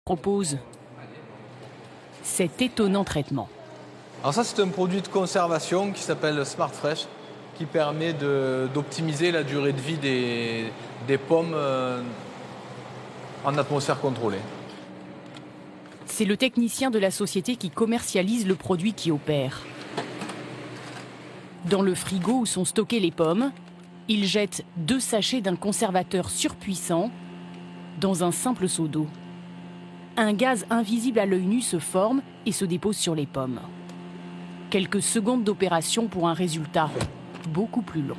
propose cet étonnant traitement. Alors ça, c'est un produit de conservation qui s'appelle Smart Fresh, qui permet d'optimiser la durée de vie des pommes en atmosphère contrôlée. C'est le technicien de la société qui commercialise le produit qui opère. Dans le frigo où sont stockées les pommes, il jette 2 sachets d'un conservateur surpuissant dans un simple seau d'eau. Un gaz invisible à l'œil nu se forme et se dépose sur les pommes. Quelques secondes d'opération pour un résultat beaucoup plus long.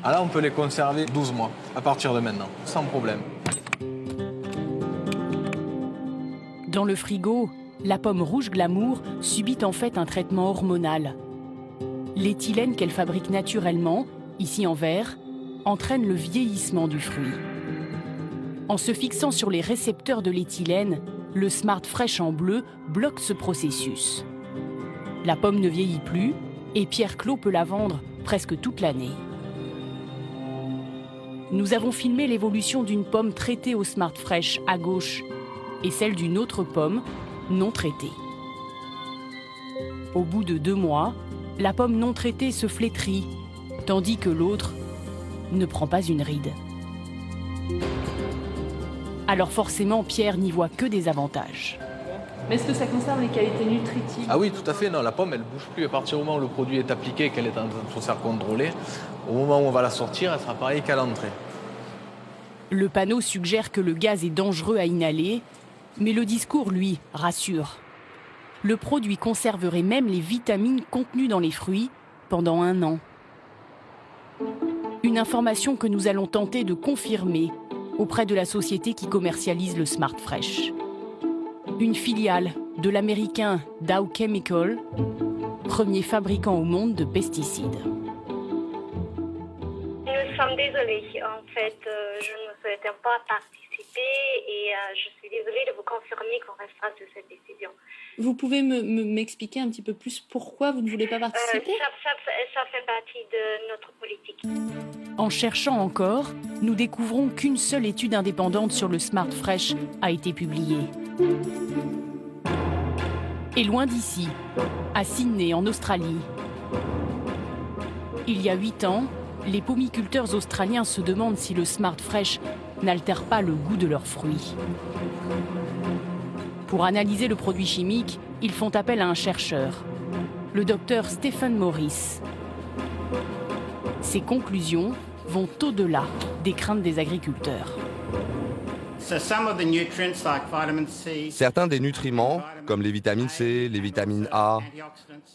Ah là, on peut les conserver 12 mois à partir de maintenant, sans problème. Dans le frigo, la pomme rouge glamour subit en fait un traitement hormonal. L'éthylène qu'elle fabrique naturellement, ici en verre, entraîne le vieillissement du fruit. En se fixant sur les récepteurs de l'éthylène, le Smart Fresh en bleu bloque ce processus. La pomme ne vieillit plus et Pierre Clos peut la vendre presque toute l'année. Nous avons filmé l'évolution d'une pomme traitée au Smart Fresh à gauche et celle d'une autre pomme non traitée. Au bout de 2 mois, la pomme non traitée se flétrit, tandis que l'autre ne prend pas une ride. Alors forcément, Pierre n'y voit que des avantages. Mais est-ce que ça conserve les qualités nutritives? Ah oui, tout à fait. Non, la pomme, elle ne bouge plus. À partir du moment où le produit est appliqué et qu'elle est en atmosphère contrôlée, au moment où on va la sortir, elle sera pareille qu'à l'entrée. Le panneau suggère que le gaz est dangereux à inhaler, mais le discours, lui, rassure. Le produit conserverait même les vitamines contenues dans les fruits pendant 1 an. Une information que nous allons tenter de confirmer auprès de la société qui commercialise le Smart Fresh. Une filiale de l'américain Dow Chemical, premier fabricant au monde de pesticides. Nous sommes désolés. En fait, je ne souhaitais pas participer et je suis désolée de vous confirmer qu'on restera sur cette décision. Vous pouvez m'expliquer un petit peu plus pourquoi vous ne voulez pas participer? Ça fait partie de notre politique. En cherchant encore, nous découvrons qu'une seule étude indépendante sur le Smart Fresh a été publiée. Et loin d'ici, à Sydney, en Australie. Il y a 8 ans, les pomiculteurs australiens se demandent si le Smart Fresh n'altère pas le goût de leurs fruits. Pour analyser le produit chimique, ils font appel à un chercheur, le docteur Stephen Morris. Ses conclusions vont au-delà des craintes des agriculteurs. Certains des nutriments, comme les vitamines C, les vitamines A,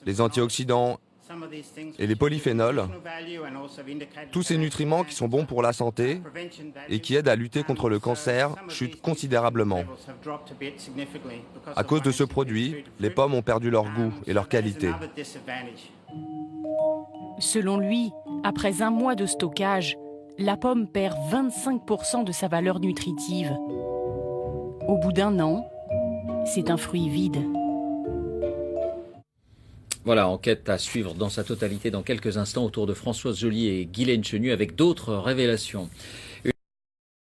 les antioxydants et les polyphénols, tous ces nutriments qui sont bons pour la santé et qui aident à lutter contre le cancer, chutent considérablement. À cause de ce produit, les pommes ont perdu leur goût et leur qualité. Selon lui, après 1 mois de stockage, la pomme perd 25% de sa valeur nutritive. Au bout d'1 an, c'est un fruit vide. Voilà, enquête à suivre dans sa totalité dans quelques instants autour de Françoise Joly et Guylaine Chenu avec d'autres révélations.